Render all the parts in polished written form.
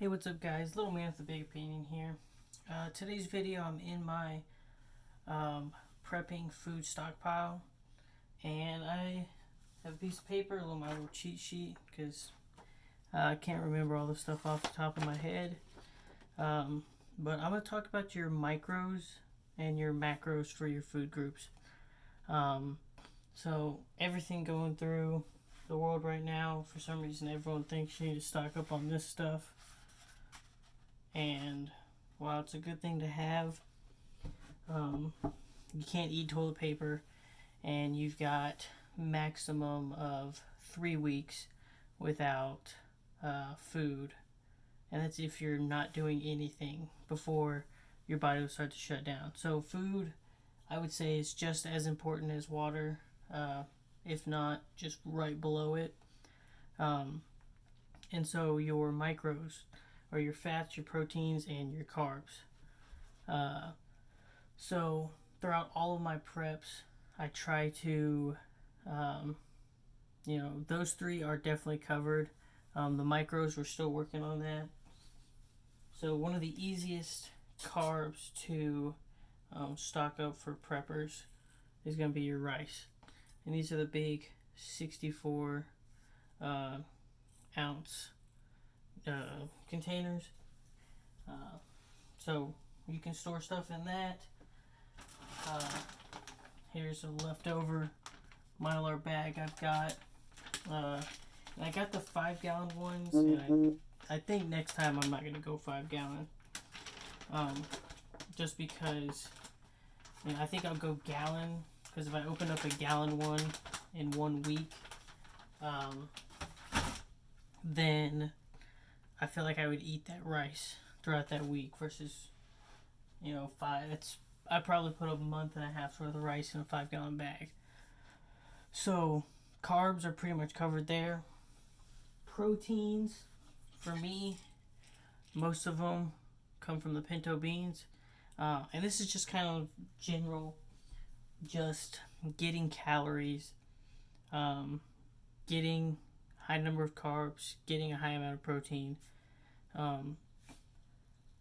Hey, what's up guys? Little man with a big opinion here. Today's video I'm in my prepping food stockpile, and I have a piece of paper, my little cheat sheet, because I can't remember all the stuff off the top of my head. But I'm going to talk about your micros and your macros for your food groups. So everything going through the world right now, for some reason everyone thinks you need to stock up on this stuff. And while it's a good thing to have, you can't eat toilet paper, and you've got maximum of 3 weeks without food, and that's if you're not doing anything before your body will start to shut down. So food, I would say, is just as important as water, if not just right below it. And so your micros are your fats, your proteins, and your carbs. So throughout all of my preps, I try to, those three are definitely covered. The micros, we're still working on that. So one of the easiest carbs to stock up for preppers is going to be your rice. And these are the big 64 ounce containers. So you can store stuff in that. Here's a leftover Mylar bag I've got. And I got the 5-gallon ones, and I think next time I'm not going to go 5-gallon. Just because, I think I'll go gallon, because if I open up a gallon one in 1 week, then I feel like I would eat that rice throughout that week versus, 5. I probably put a month and a half's worth of rice in a 5-gallon bag. So carbs are pretty much covered there. Proteins, for me, most of them come from the pinto beans. And this is just kind of general, just getting calories, getting high number of carbs, getting a high amount of protein,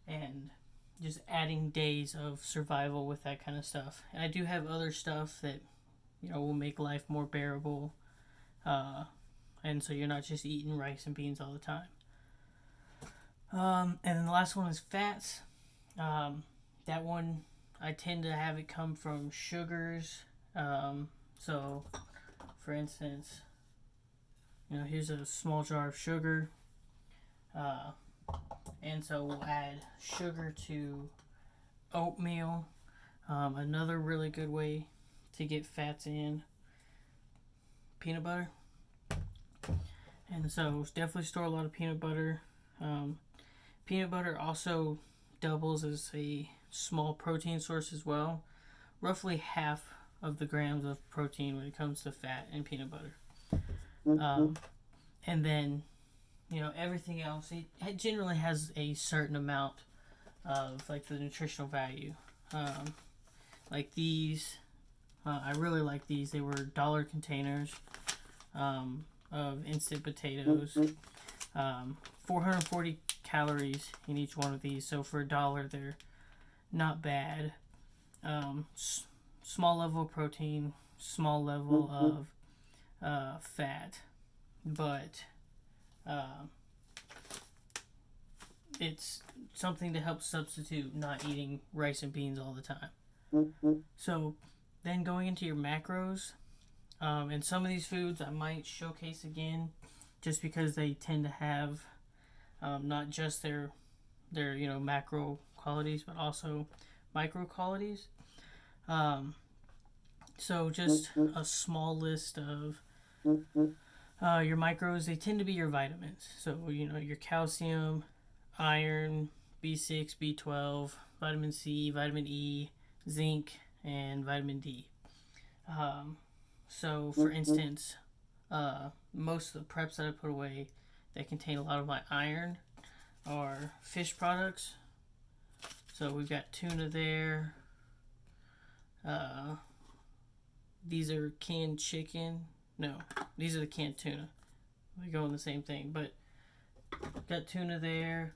and just adding days of survival with that kind of stuff. And I do have other stuff that, will make life more bearable. And so you're not just eating rice and beans all the time. And then the last one is fats. That one, I tend to have it come from sugars. So, for instance, here's a small jar of sugar. And so we'll add sugar to oatmeal. Another really good way to get fats in, peanut butter. And so definitely store a lot of peanut butter. Peanut butter also doubles as a small protein source as well. Roughly half of the grams of protein when it comes to fat in peanut butter. And then, everything else, it generally has a certain amount of, like, the nutritional value. Like these, I really like these. They were dollar containers of instant potatoes. 440 calories in each one of these, so for $1 they're not bad. Small level of protein, small level of fat, but it's something to help substitute not eating rice and beans all the time. So then going into your macros, and some of these foods I might showcase again just because they tend to have not just their macro qualities, but also micro qualities. So just a small list of your macros. They tend to be your vitamins. So your calcium, iron, B6, B12, vitamin C, vitamin E, zinc, and vitamin D. So for instance, most of the preps that I put away that contain a lot of my iron are fish products. So we've got tuna there. These are canned chicken. No, these are the canned tuna. They go in the same thing, but got tuna there.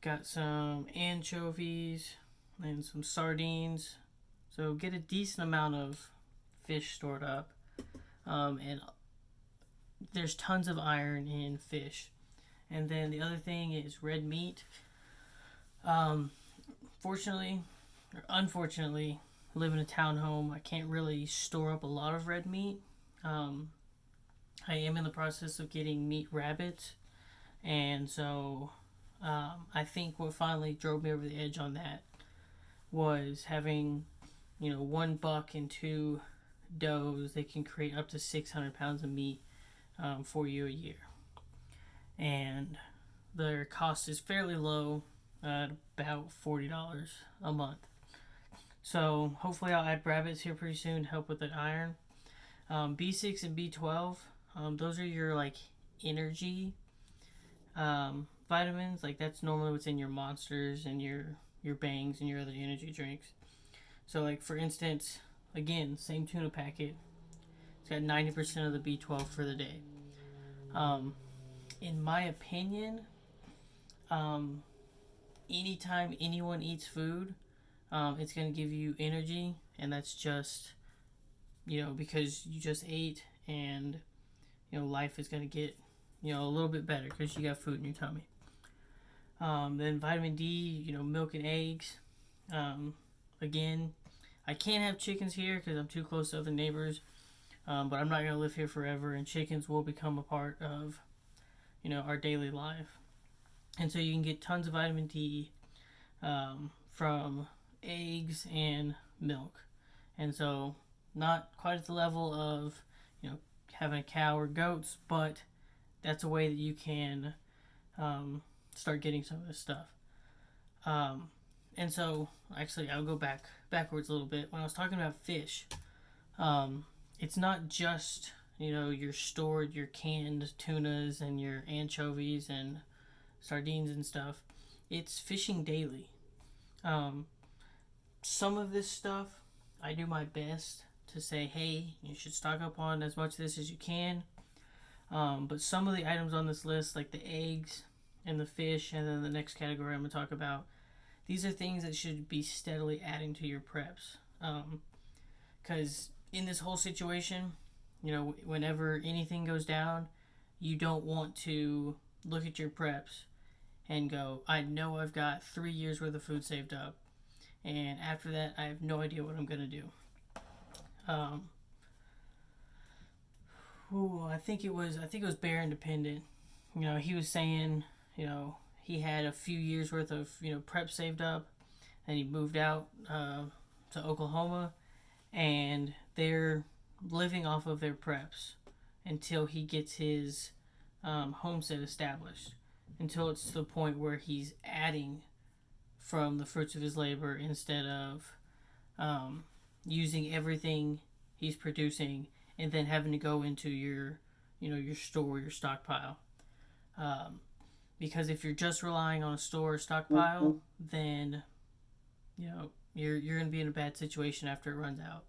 got some anchovies and some sardines. So get a decent amount of fish stored up. And there's tons of iron in fish. And then the other thing is red meat. Um, Fortunately, or unfortunately, live in a townhome. I can't really store up a lot of red meat. Um, I am in the process of getting meat rabbits, and so I think what finally drove me over the edge on that was having, one buck and two does. They can create up to 600 pounds of meat for you a year, and their cost is fairly low at about $40 a month. So hopefully I'll add rabbits here pretty soon to help with the iron. B6 and B12, those are your like energy vitamins. Like that's normally what's in your monsters and your bangs and your other energy drinks. So like for instance, again, same tuna packet. It's got 90% of the B12 for the day. In my opinion, anytime anyone eats food, it's going to give you energy, and that's just, because you just ate, and, life is going to get, a little bit better because you got food in your tummy. Then vitamin D, milk and eggs. Again, I can't have chickens here because I'm too close to other neighbors, but I'm not going to live here forever, and chickens will become a part of, our daily life. And so you can get tons of vitamin D from eggs and milk. And so not quite at the level of, having a cow or goats, but that's a way that you can start getting some of this stuff. And so actually I'll go backwards a little bit. When I was talking about fish, it's not just, your canned tunas and your anchovies and sardines and stuff. It's fishing daily. Some of this stuff I do my best to say, hey, you should stock up on as much of this as you can. But some of the items on this list, like the eggs and the fish, and then the next category I'm going to talk about, these are things that should be steadily adding to your preps. Because in this whole situation, whenever anything goes down, you don't want to look at your preps and go, I know I've got 3 years worth of food saved up, and after that I have no idea what I'm gonna do. I think it was Bear Independent. He was saying, he had a few years worth of prep saved up, and he moved out to Oklahoma, and they're living off of their preps until he gets his homestead established, until it's to the point where he's adding from the fruits of his labor instead of using everything he's producing and then having to go into your store, your stockpile. Because if you're just relying on a store or stockpile, then you're going to be in a bad situation after it runs out.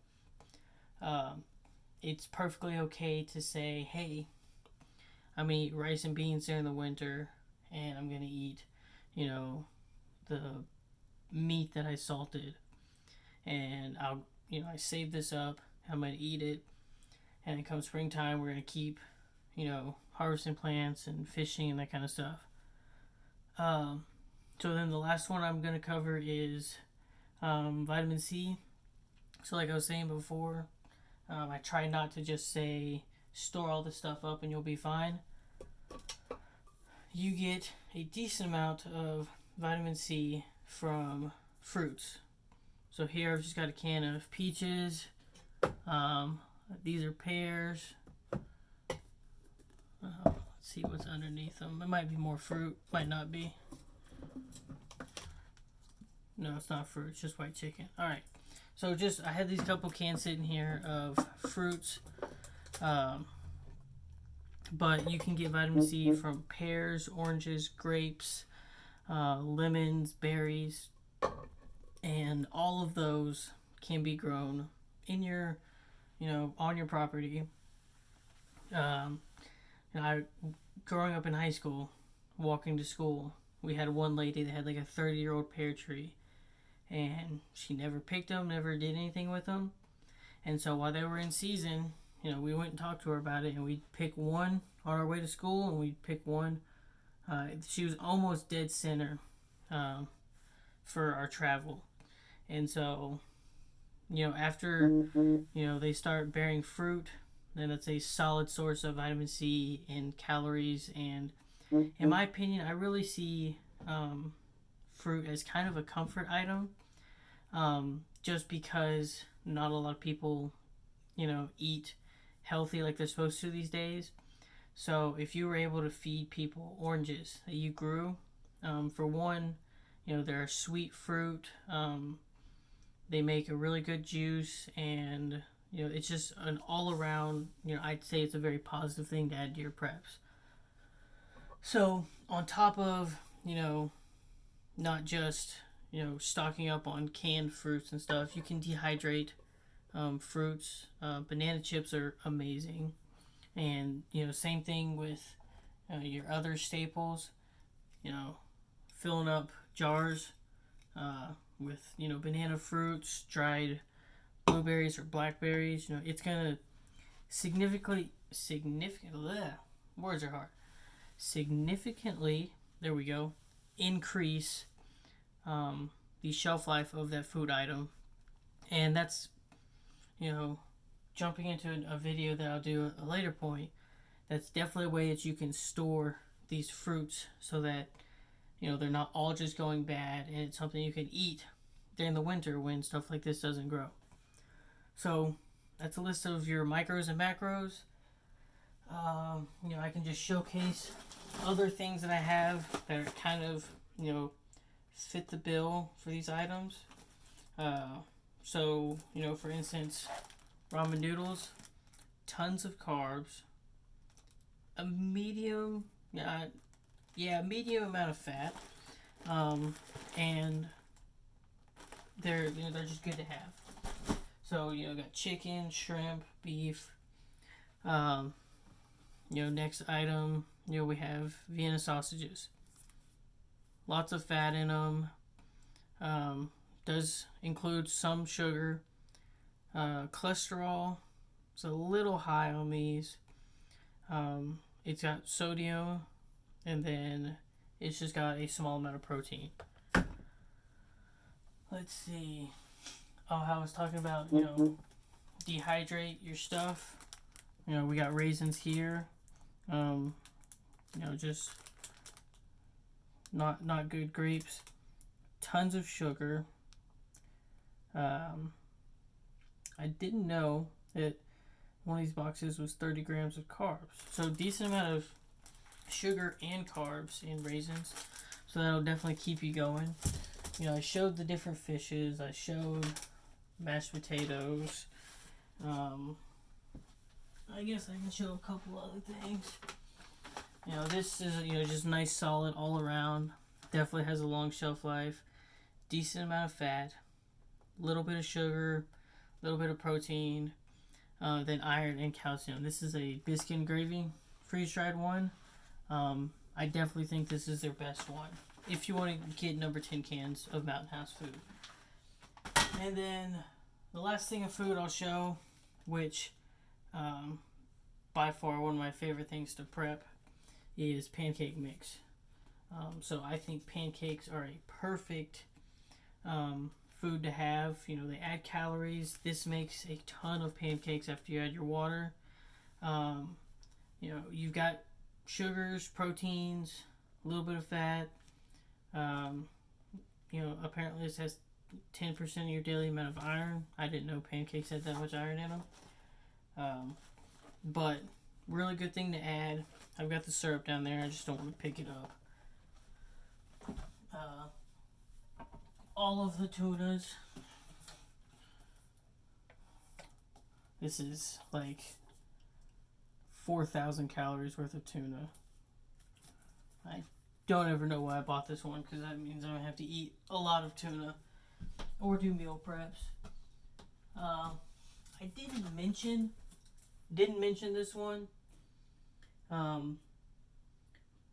It's perfectly okay to say, hey, I'm going to eat rice and beans during the winter, and I'm going to eat, the meat that I salted, and I save this up, I'm going to eat it, and then come springtime, we're going to keep, harvesting plants and fishing and that kind of stuff. So then the last one I'm going to cover is vitamin C. So like I was saying before, I try not to just say store all this stuff up and you'll be fine. You get a decent amount of vitamin C from fruits. So here I've just got a can of peaches. These are pears. Let's see what's underneath them. It might be more fruit, might not be. No, it's not fruit, it's just white chicken. Alright, so I had these couple cans sitting here of fruits. But you can get vitamin C from pears, oranges, grapes, lemons, berries, and all of those can be grown in your, on your property. Growing up in high school, walking to school we had one lady that had like a 30-year-old pear tree, and she never picked them, never did anything with them. And so while they were in season, we went and talked to her about it, and we'd pick one on our way to school, and we'd pick one. She was almost dead center for our travel. And so, after, they start bearing fruit, then that's a solid source of vitamin C and calories. And in my opinion, I really see fruit as kind of a comfort item, just because not a lot of people, eat healthy like they're supposed to these days. So if you were able to feed people oranges that you grew, for one, they're a sweet fruit. They make a really good juice, and it's just an all around. I'd say it's a very positive thing to add to your preps. So on top of not just stocking up on canned fruits and stuff, you can dehydrate fruits. Banana chips are amazing, and same thing with your other staples. Filling up jars with banana fruits, dried blueberries or blackberries. It's gonna significantly words are hard. Significantly, there we go, increase the shelf life of that food item. And that's jumping into a video that I'll do at a later point. That's definitely a way that you can store these fruits so that they're not all just going bad, and it's something you can eat during the winter when stuff like this doesn't grow. So that's a list of your micros and macros. I can just showcase other things that I have that are kind of fit the bill for these items. So for instance, ramen noodles, tons of carbs, a medium amount of fat, and they're just good to have. So got chicken, shrimp, beef. Next item, we have Vienna sausages. Lots of fat in them. Does include some sugar. Cholesterol is a little high on these. It's got sodium, and then it's just got a small amount of protein. Let's see. Oh, how I was talking about, dehydrate your stuff. We got raisins here. Just not good grapes. Tons of sugar. I didn't know that one of these boxes was 30 grams of carbs. So decent amount of sugar and carbs in raisins. So that'll definitely keep you going. I showed the different fishes. I showed mashed potatoes. I guess I can show a couple other things. This is just nice, solid all around. Definitely has a long shelf life. Decent amount of fat. Little bit of sugar. Little bit of protein. Then iron and calcium. This is a biscuit and gravy freeze-dried one. I definitely think this is their best one if you want to get number 10 cans of Mountain House food. And then the last thing of food I'll show, which by far one of my favorite things to prep, is pancake mix. So I think pancakes are a perfect food to have. They add calories. This makes a ton of pancakes after you add your water. You've got sugars, proteins, a little bit of fat. Apparently this has 10% of your daily amount of iron. I didn't know pancakes had that much iron in them. But really good thing to add. I've got the syrup down there. I just don't want to pick it up. All of the tunas. This is like 4,000 calories worth of tuna. I don't ever know why I bought this one, because that means I don't have to eat a lot of tuna or do meal preps. I didn't mention this one,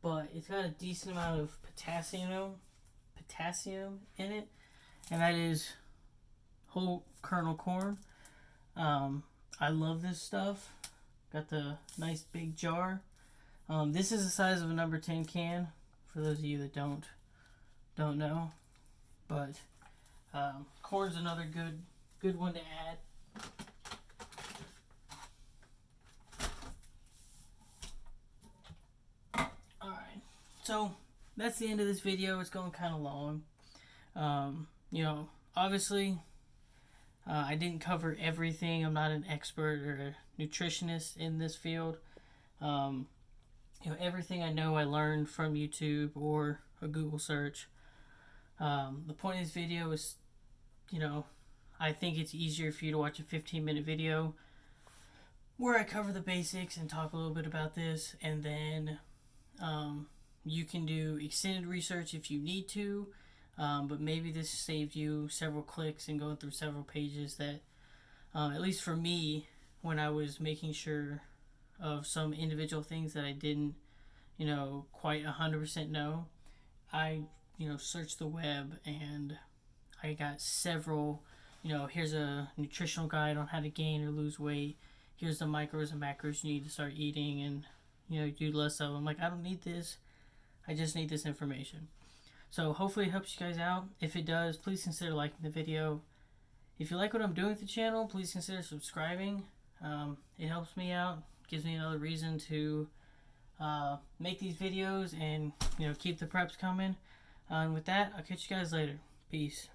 but it's got a decent amount of potassium in it, and that is whole kernel corn. I love this stuff. Got the nice big jar. This is the size of a number 10 can, for those of you that don't know. But corn's another good one to add. Alright, so that's the end of this video. It's going kind of long. Obviously, I didn't cover everything. I'm not an expert or a nutritionist in this field. Everything I know I learned from YouTube or a Google search. The point of this video is, I think it's easier for you to watch a 15-minute video where I cover the basics and talk a little bit about this, and then you can do extended research if you need to, but maybe this saved you several clicks and going through several pages that, at least for me, when I was making sure of some individual things that I didn't, quite 100% know, I, searched the web and I got several, here's a nutritional guide on how to gain or lose weight. Here's the micros and macros you need to start eating, and, do less of them. Like, I don't need this. I just need this information. So hopefully it helps you guys out. If it does, please consider liking the video. If you like what I'm doing with the channel, please consider subscribing. It helps me out, gives me another reason to make these videos and keep the preps coming. And with that, I'll catch you guys later. Peace.